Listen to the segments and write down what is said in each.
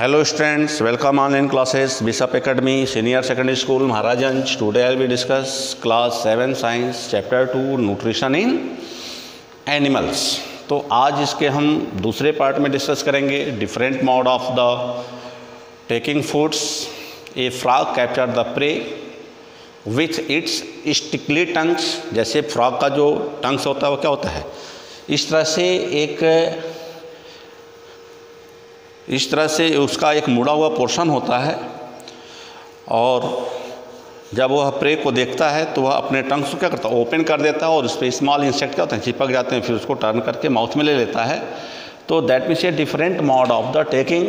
Hello students, welcome online classes, Bishop Academy, Senior Secondary School, Maharajanj. Today I will discuss class 7 Science, Chapter 2, Nutrition in Animals. तो आज इसके हम दूसरे part में discuss करेंगे different mode of the taking foods. A frog capture the prey with its stickly tongues. जैसे frog का जो टंग्स होता है वो क्या होता है, इस तरह से उसका एक मुड़ा हुआ पोर्शन होता है, और जब वह प्रे को देखता है तो वह अपने टंग्स को क्या करता है, ओपन कर देता है, और उस पर स्मॉल इंसेक्ट क्या होते हैं, चिपक जाते हैं, फिर उसको टर्न करके माउथ में ले लेता है. तो that means a different mode of the taking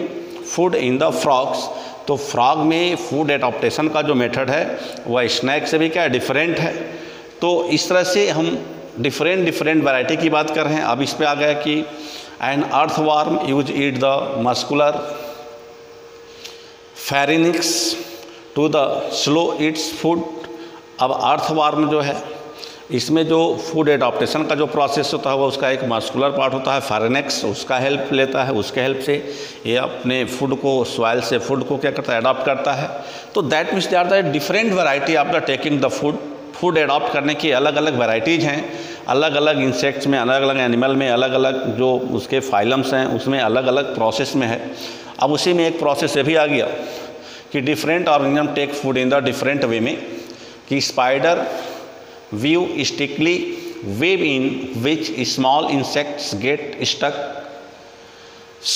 food in the frogs. तो फ्रॉग में फूड एडॉप्टेशन का जो मेथड है वह स्नैक से भी क्या डिफरेंट है. तो इस तरह से हम डिफरेंट वैरायटी की बात कर रहे हैं. अब इस पे आ गया कि an earthworm use eat the muscular pharynx to the swallow its food. अब अर्थवर्म जो है, इसमें जो फूड एडॉप्टेशन का जो प्रोसेस होता है वो उसका एक मस्कुलर पार्ट होता है, फेरिनिक्स, उसका हेल्प लेता है. उसके हेल्प से ये अपने फूड को, सॉइल से फूड को क्या करता है, अडॉप्ट करता है. तो that means they are the different variety of the taking the food adopt करने की अलग अलग वैराइटीज़ हैं. अलग अलग इंसेक्ट्स में, अलग अलग एनिमल में, अलग अलग जो उसके फाइलम्स हैं उसमें अलग अलग प्रोसेस में है. अब उसी में एक प्रोसेस ये भी आ गया कि different organism take food in the different way में. कि spider weave stickly web in which small insects get stuck.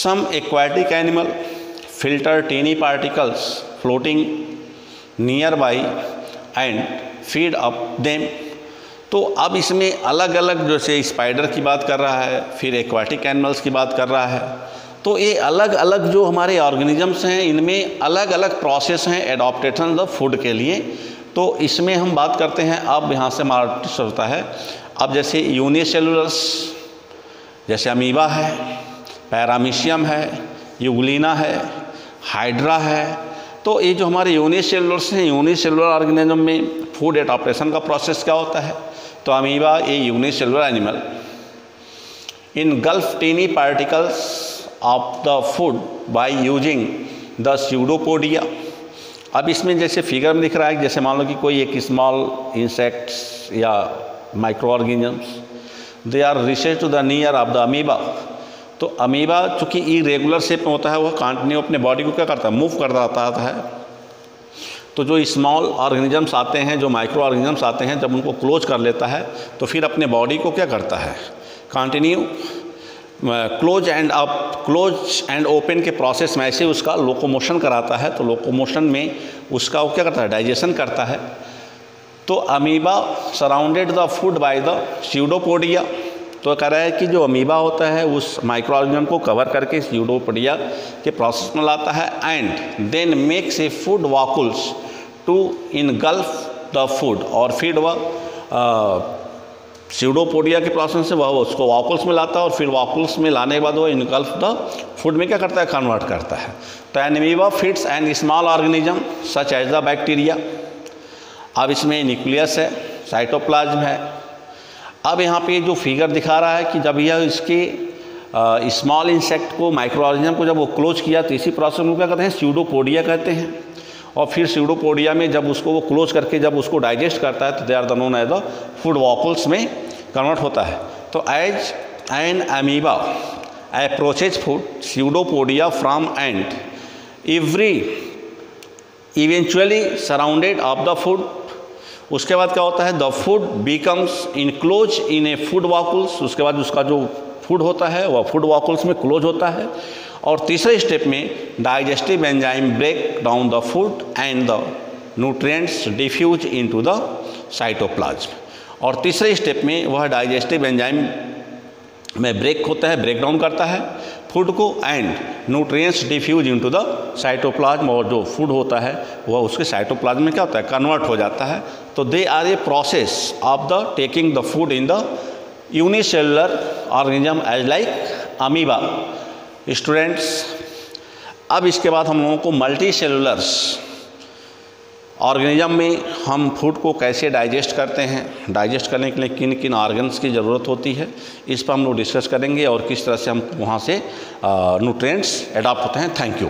Some aquatic animal filter tiny particles floating nearby and feed up them. तो अब इसमें अलग अलग, जैसे spider की बात कर रहा है, फिर एक्वाटिक एनिमल्स की बात कर रहा है. तो ये अलग अलग जो हमारे ऑर्गेनिजम्स हैं इनमें अलग अलग प्रोसेस हैं एडॉप्टेशन द फूड के लिए. तो इसमें हम बात करते हैं. अब यहाँ से हमारा होता है, अब जैसे यूनिसेलुलर्स, जैसे अमीबा है, पैरामीशियम है, यूग्लिना है, हाइड्रा है. तो ये जो हमारे यूनिसेलुलर्स हैं, यूनिसेलुलर ऑर्गेनिज्म में फूड एडॉप्टेशन का प्रोसेस क्या होता है. तो amoeba a unicellular animal engulf tiny particles of the food by using the pseudopodia. अब इसमें जैसे फिगर में दिख रहा है, जैसे मान लो कि कोई एक स्मॉल इंसेक्ट्स या micro organisms, they are reset to the near of the amoeba. तो अमीबा चूँकि इरेगुलर शेप में होता है, वह कंटिन्यू अपने बॉडी को क्या करता है, मूव कर जाता है. तो जो स्मॉल ऑर्गेनिजम्स आते हैं, जो माइक्रो ऑर्गेनिजम्स आते हैं, जब उनको क्लोज कर लेता है तो फिर अपने बॉडी को क्या करता है, कंटिन्यू क्लोज एंड ओपन के प्रोसेस में ऐसे उसका लोकोमोशन कराता है. तो लोकोमोशन में उसका वो क्या करता है, डाइजेशन करता है. तो amoeba surrounded the food by the pseudopodia. तो कह रहा है कि जो अमीबा होता है उस माइक्रो ऑर्गेनिज्म को कवर करके स्यूडोपोडिया के प्रोसेस में लाता है, and then makes a food vacuoles to engulf the food. और फिर वह स्यूडोपोडिया के प्रोसेस से वह उसको वॉकुल्स में लाता है, और फिर वॉकुल्स में लाने के बाद वो इनगल्फ द फूड में क्या करता है, कन्वर्ट करता है. तो an amoeba feeds an small organism such as the bacteria. अब इसमें न्यूक्लियस है, साइटोप्लाज्म है. अब यहाँ पे जो फिगर दिखा रहा है कि जब यह इसके स्मॉल इंसेक्ट को, माइक्रो ऑर्गेनिज्म को जब वो क्लोज किया, तो इसी प्रोसेस में क्या कहते हैं, स्यूडोपोडिया कहते हैं. और फिर स्यूडोपोडिया में जब उसको वो क्लोज करके जब उसको डाइजेस्ट करता है तो they are the known as the food vacuoles में कन्वर्ट होता है. तो as an amoeba approaches food pseudopodia from and every eventually surrounded of the food. उसके बाद क्या होता है, the food becomes enclose in a food vacuoles. उसके बाद उसका जो फूड होता है वह फूड वॉकुल्स में क्लोज होता है. और तीसरे स्टेप में digestive enzyme break down the food and the nutrients diffuse into the cytoplasm. और तीसरे स्टेप में वह डाइजेस्टिव एंजाइम में ब्रेक होता है, ब्रेक डाउन करता है फूड को, and nutrients diffuse into the cytoplasm. और जो फूड होता है वह उसके साइटोप्लाज्म में क्या होता है, कन्वर्ट हो जाता है. तो they are a process of the taking the food in the unicellular organism as like amoeba. Students, अब इसके बाद हम लोगों को मल्टी सेलुलर्स ऑर्गेनिज्म में हम फूड को कैसे डाइजेस्ट करते हैं, डाइजेस्ट करने के लिए किन किन ऑर्गन्स की ज़रूरत होती है, इस पर हम लोग डिस्कस करेंगे और किस तरह से हम वहाँ से न्यूट्रिएंट्स एडॉप्ट होते हैं. Thank you.